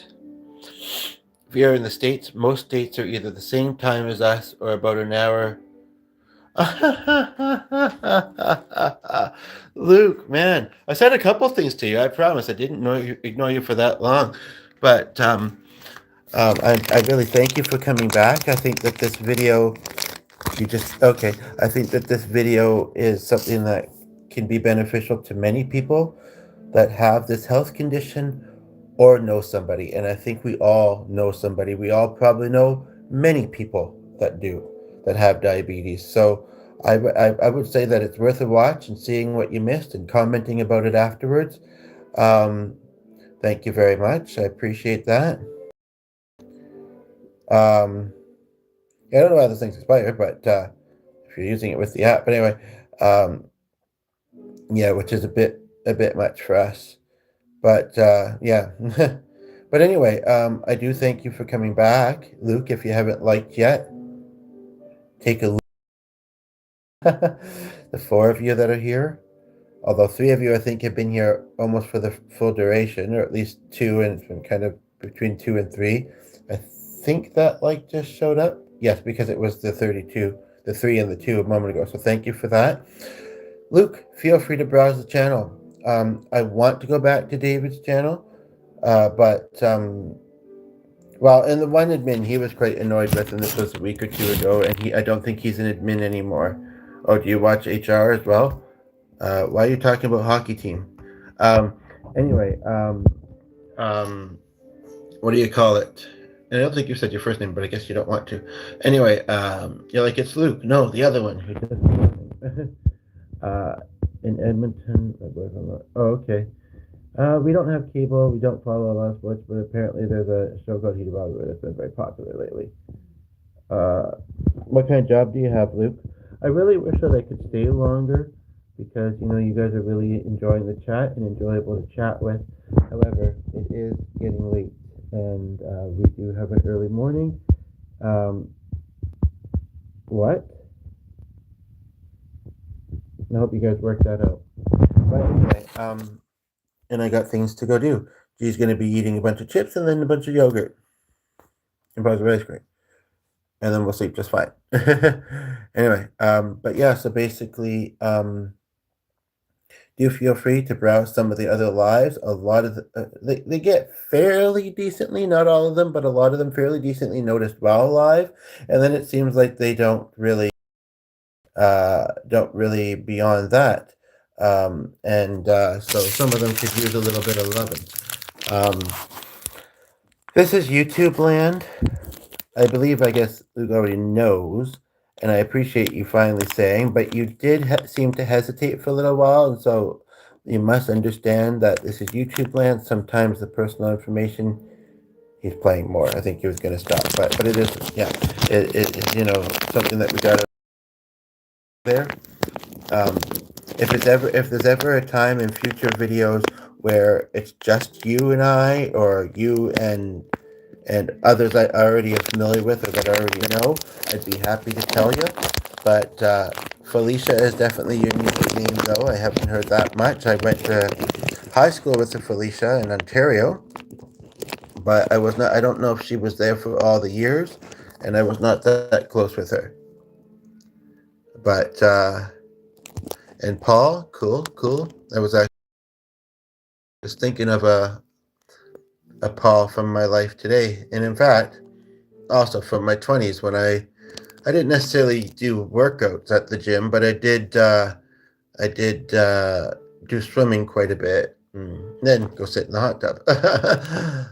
If you're in the States, most states are either the same time as us or about an hour. Luke, man, I said a couple things to you. I promise I didn't ignore you for that long, but I really thank you for coming back. I think that this video, you just okay. I think that this video is something that can be beneficial to many people that have this health condition or know somebody. And I think we all know somebody. We all probably know many people that do, that have diabetes. So I would say that it's worth a watch and seeing what you missed and commenting about it afterwards. Um, Thank you very much. I appreciate that. Um, yeah, I don't know how this thing's expired, but if you're using it with the app, but anyway, um, yeah, which is a bit much for us. But yeah. But anyway, I do thank you for coming back, Luke. If you haven't liked yet, take a look. The four of you that are here, although three of you I think have been here almost for the full duration, or at least two, and it's been kind of between two and three. I think that like just showed up. Yes, because it was the 32, the three and the two a moment ago. So thank you for that. Luke, feel free to browse the channel. I want to go back to David's channel, but well, and the one admin he was quite annoyed with, and this was a week or two ago, and I don't think he's an admin anymore. Oh, do you watch HR as well? Why are you talking about hockey team? Um, anyway, um, what do you call it? And I don't think you said your first name, but I guess you don't want to. Anyway, you're like, it's Luke. No, the other one who does uh, in Edmonton. Oh, okay. We don't have cable. We don't follow a lot of sports, but apparently there's a show called Heat of Hollywood that's been very popular lately. What kind of job do you have, Luke? I really wish that I could stay longer because you guys are really enjoying the chat and enjoyable to chat with. However, it is getting late, and we do have an early morning. What? I hope you guys work that out. But anyway, and I got things to go do. She's going to be eating a bunch of chips and then a bunch of yogurt and probably ice cream, and then we'll sleep just fine. Anyway, but yeah, so basically, do feel free to browse some of the other lives. A lot of they get fairly decently, not all of them, but a lot of them fairly decently noticed while live, and then it seems like they don't really beyond that. And so some of them could use a little bit of loving. Um, this is YouTube land. I believe, I guess Luke already knows, and I appreciate you finally saying, but you did seem to hesitate for a little while, and so you must understand that this is YouTube land. Sometimes the personal information, he's playing more. I think he was going to stop, but it is, yeah, it something that we got to there. Um, if there's ever a time in future videos where it's just you and I, or you and others I already am familiar with or that I already know, I'd be happy to tell you. But Felicia is definitely your unique name, though. I haven't heard that much. I went to high school with a Felicia in Ontario, but I was not. I don't know if she was there for all the years, and I was not that close with her. But and Paul, cool, cool. I was actually just thinking of a Paul from my life today, and in fact, also from my 20s when I didn't necessarily do workouts at the gym, but I did do swimming quite a bit. Then go sit in the hot tub.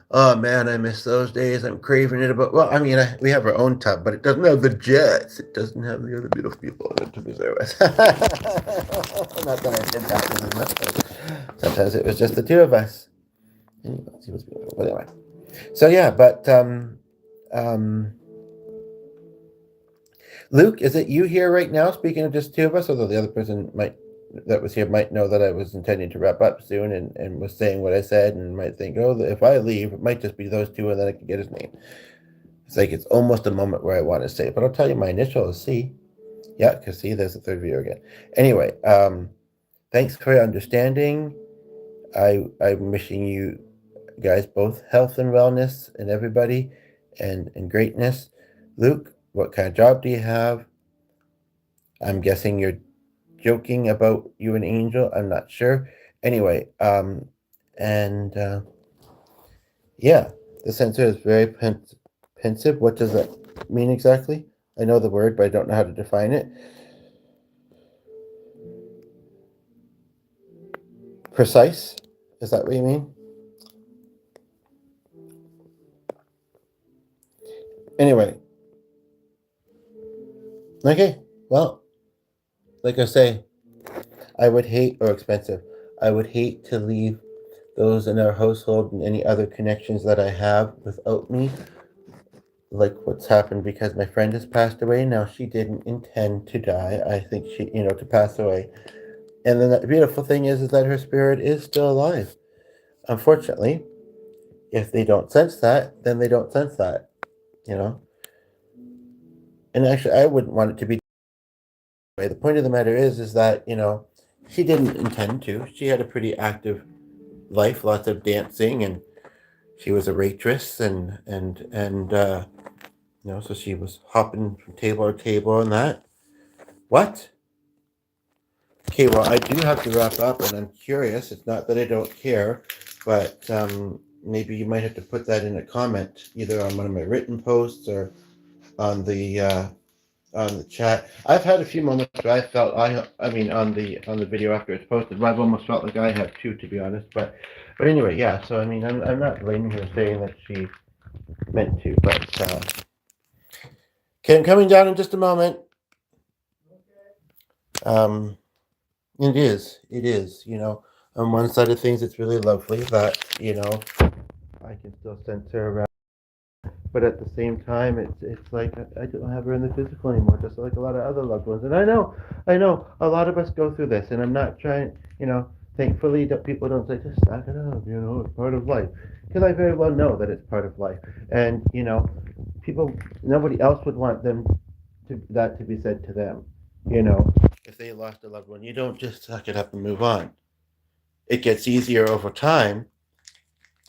Oh man, I miss those days. I'm craving it. But well, I mean, we have our own tub, but it doesn't have the jets. It doesn't have the other beautiful people in it to be there with. Not that I did that as much, but sometimes it was just the two of us. Anyway, it was beautiful. But anyway, so yeah, but um, Luke, is it you here right now? Speaking of just two of us, although the other person might that was here might know that I was intending to wrap up soon and was saying what I said and might think, oh, if I leave, it might just be those two and then I can get his name. It's like it's almost a moment where I want to say it, but I'll tell you my initial is C. Yeah, because see, there's the third viewer again. Anyway, thanks for your understanding. I'm wishing you guys both health and wellness and everybody and greatness. Luke, what kind of job do you have? I'm guessing you're joking about you and Angel. I'm not sure. Anyway, and yeah, the censor is very pensive. What does that mean exactly? I know the word, but I don't know how to define it. Precise? Is that what you mean? Anyway, okay. Well, like I say, I would hate, or expensive, I would hate to leave those in our household and any other connections that I have without me, like what's happened because my friend has passed away. Now, she didn't intend to die. I think she, to pass away. And then the beautiful thing is that her spirit is still alive. Unfortunately, if they don't sense that, then they don't sense that, you know? And actually, I wouldn't want it to be. The point of the matter is that, she didn't intend to. She had a pretty active life, lots of dancing, and she was a waitress, and so she was hopping from table to table and that. What? Okay, well, I do have to wrap up, and I'm curious. It's not that I don't care, but maybe you might have to put that in a comment, either on one of my written posts or on the chat. I've had a few moments where I felt I mean on the video after it's posted, I've almost felt like I have too, to be honest. But anyway, yeah. So I mean, I'm not blaming her saying that she meant to, but okay, I'm coming down in just a moment. Um, it is. On one side of things, it's really lovely that I can still sense her around. But at the same time, it's like I don't have her in the physical anymore, just like a lot of other loved ones. And I know, a lot of us go through this, and I'm not trying, thankfully that people don't say just suck it up, it's part of life, because I very well know that it's part of life, and people, nobody else would want them to be said to them, you know. If they lost a loved one, you don't just suck it up and move on. It gets easier over time,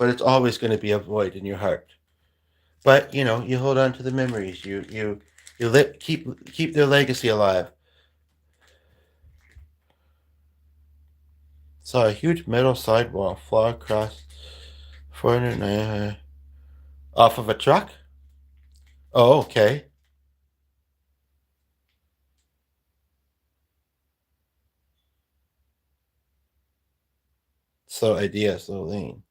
but it's always going to be a void in your heart. But you hold on to the memories. Keep their legacy alive. Saw a huge metal sidewall fly across 409 off of a truck. Oh, okay. Slow idea, slow lane.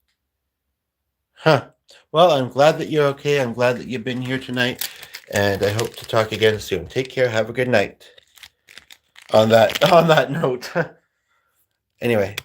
Huh. Well, I'm glad that you're okay. I'm glad that you've been here tonight, and I hope to talk again soon. Take care. Have a good night. On that note. Anyway,